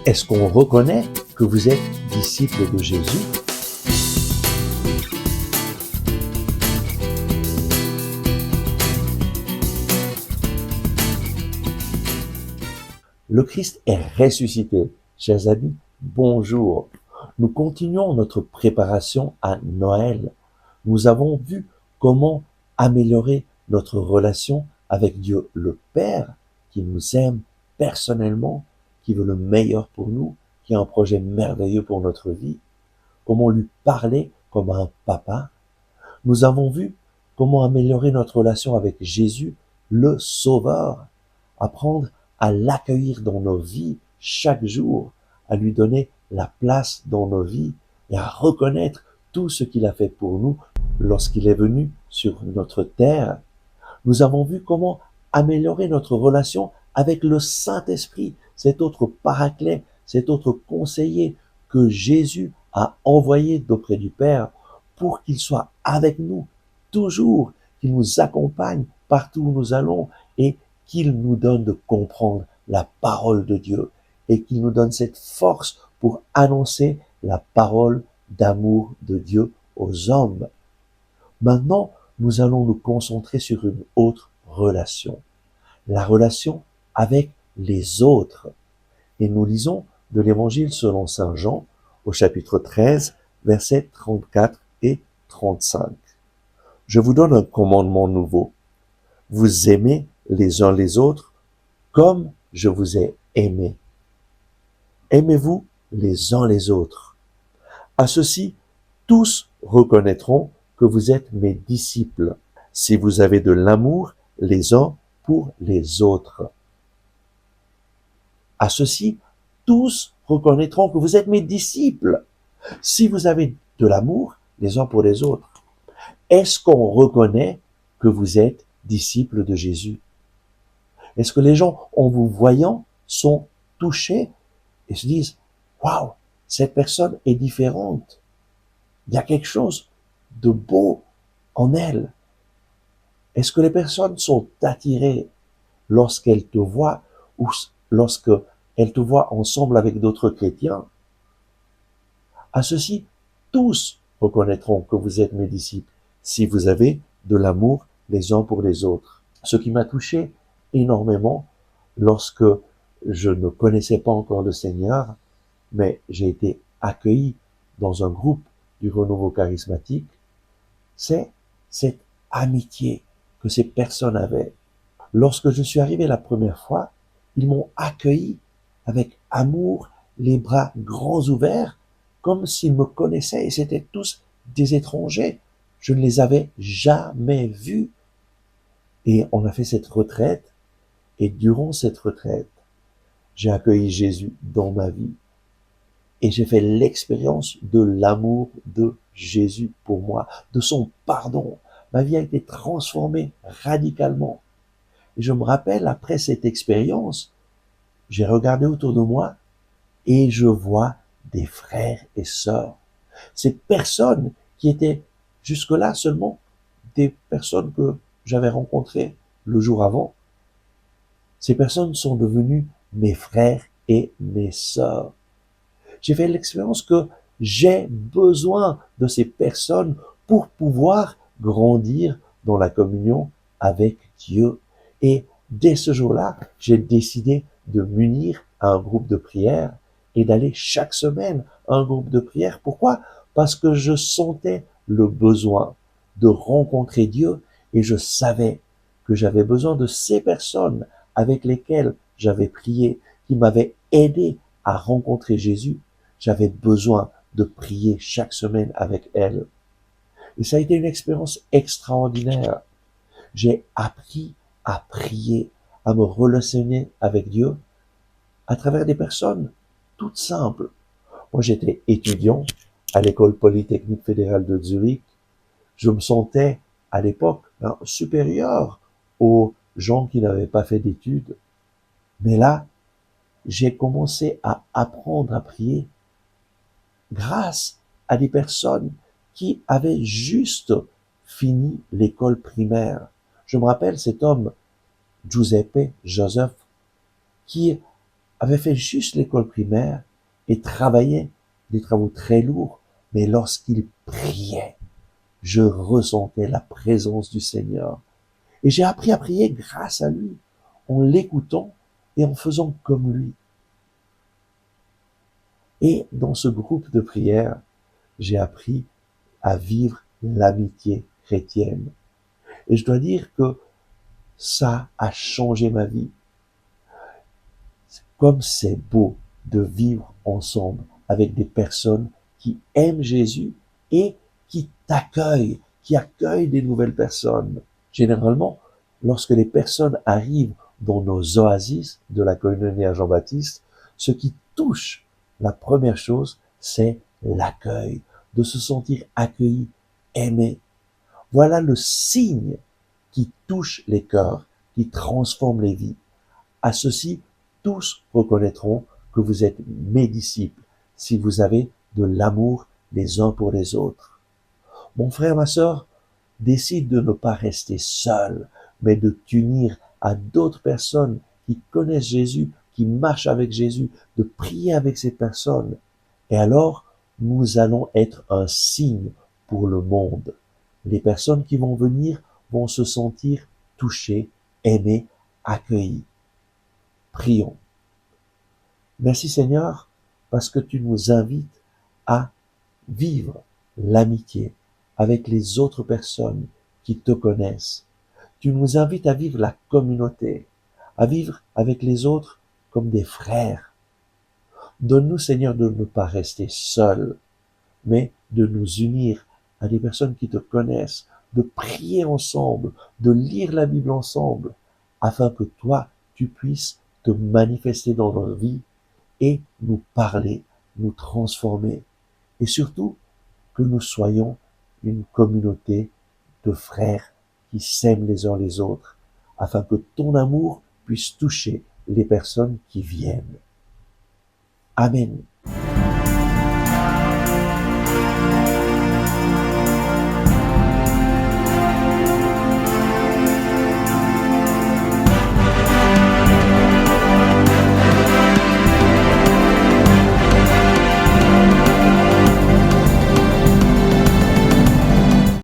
Est-ce qu'on reconnaît que vous êtes disciple de Jésus? Le Christ est ressuscité. Chers amis, bonjour. Nous continuons notre préparation à Noël. Nous avons vu comment améliorer notre relation avec Dieu le Père, qui nous aime personnellement, qui veut le meilleur pour nous, qui a un projet merveilleux pour notre vie, comment lui parler comme un papa. Nous avons vu comment améliorer notre relation avec Jésus, le Sauveur, apprendre à l'accueillir dans nos vies chaque jour, à lui donner la place dans nos vies et à reconnaître tout ce qu'il a fait pour nous lorsqu'il est venu sur notre terre. Nous avons vu comment améliorer notre relation avec le Saint-Esprit, cet autre paraclet, cet autre conseiller que Jésus a envoyé d'auprès du Père pour qu'il soit avec nous toujours, qu'il nous accompagne partout où nous allons et qu'il nous donne de comprendre la parole de Dieu et qu'il nous donne cette force pour annoncer la parole d'amour de Dieu aux hommes. Maintenant, nous allons nous concentrer sur une autre relation, la relation avec les autres. Et nous lisons de l'Évangile selon saint Jean au chapitre 13, versets 34 et 35. Je vous donne un commandement nouveau. Vous aimez les uns les autres comme je vous ai aimé. Aimez-vous les uns les autres. À ceci, tous reconnaîtront que vous êtes mes disciples, si vous avez de l'amour les uns pour les autres. À ceci, tous reconnaîtront que vous êtes mes disciples, si vous avez de l'amour les uns pour les autres. Est-ce qu'on reconnaît que vous êtes disciples de Jésus? Est-ce que les gens, en vous voyant, sont touchés et se disent « Waouh, cette personne est différente. Il y a quelque chose de beau en elle. » Est-ce que les personnes sont attirées lorsqu'elles te voient ou lorsqu'elles te voient ensemble avec d'autres chrétiens? À ceci, tous reconnaîtront que vous êtes mes disciples si vous avez de l'amour les uns pour les autres. Ce qui m'a touché énormément lorsque je ne connaissais pas encore le Seigneur, mais j'ai été accueilli dans un groupe du renouveau charismatique, c'est cette amitié que ces personnes avaient. Lorsque je suis arrivé la première fois, ils m'ont accueilli avec amour, les bras grands ouverts, comme s'ils me connaissaient et c'étaient tous des étrangers. Je ne les avais jamais vus. Et on a fait cette retraite et durant cette retraite, j'ai accueilli Jésus dans ma vie. Et j'ai fait l'expérience de l'amour de Jésus pour moi, de son pardon. Ma vie a été transformée radicalement. Et je me rappelle, après cette expérience, j'ai regardé autour de moi et je vois des frères et sœurs. Ces personnes qui étaient jusque-là seulement des personnes que j'avais rencontrées le jour avant. Ces personnes sont devenues mes frères et mes sœurs. J'ai fait l'expérience que j'ai besoin de ces personnes pour pouvoir grandir dans la communion avec Dieu. Et dès ce jour-là, j'ai décidé de m'unir à un groupe de prière et d'aller chaque semaine à un groupe de prière. Pourquoi? Parce que je sentais le besoin de rencontrer Dieu et je savais que j'avais besoin de ces personnes avec lesquelles j'avais prié, qui m'avaient aidé à rencontrer Jésus. J'avais besoin de prier chaque semaine avec elles. Et ça a été une expérience extraordinaire. J'ai appris à prier, à me relationner avec Dieu à travers des personnes toutes simples. Moi, j'étais étudiant à l'école polytechnique fédérale de Zurich. Je me sentais, à l'époque, supérieur aux gens qui n'avaient pas fait d'études. Mais là, j'ai commencé à apprendre à prier grâce à des personnes qui avaient juste fini l'école primaire. Je me rappelle cet homme, Giuseppe Joseph, qui avait fait juste l'école primaire et travaillait des travaux très lourds, mais lorsqu'il priait, je ressentais la présence du Seigneur. Et j'ai appris à prier grâce à lui, en l'écoutant et en faisant comme lui. Et dans ce groupe de prière, j'ai appris à vivre l'amitié chrétienne. Et je dois dire que ça a changé ma vie. Comme c'est beau de vivre ensemble avec des personnes qui aiment Jésus et qui t'accueillent, qui accueillent des nouvelles personnes. Généralement, lorsque les personnes arrivent dans nos oasis de la colonie à Jean-Baptiste, ce qui touche, la première chose, c'est l'accueil, de se sentir accueilli, aimé. Voilà le signe qui touche les cœurs, qui transforme les vies. À ceci, tous reconnaîtront que vous êtes mes disciples si vous avez de l'amour les uns pour les autres. Mon frère, ma sœur, décide de ne pas rester seul, mais de t'unir à d'autres personnes qui connaissent Jésus, qui marchent avec Jésus, de prier avec ces personnes. Et alors, nous allons être un signe pour le monde. Les personnes qui vont venir vont se sentir touchées, aimées, accueillies. Prions. Merci Seigneur, parce que tu nous invites à vivre l'amitié avec les autres personnes qui te connaissent. Tu nous invites à vivre la communauté, à vivre avec les autres comme des frères. Donne-nous Seigneur de ne pas rester seuls, mais de nous unir à des personnes qui te connaissent, de prier ensemble, de lire la Bible ensemble, afin que toi, tu puisses te manifester dans notre vie et nous parler, nous transformer, et surtout que nous soyons une communauté de frères qui s'aiment les uns les autres, afin que ton amour puisse toucher les personnes qui viennent. Amen.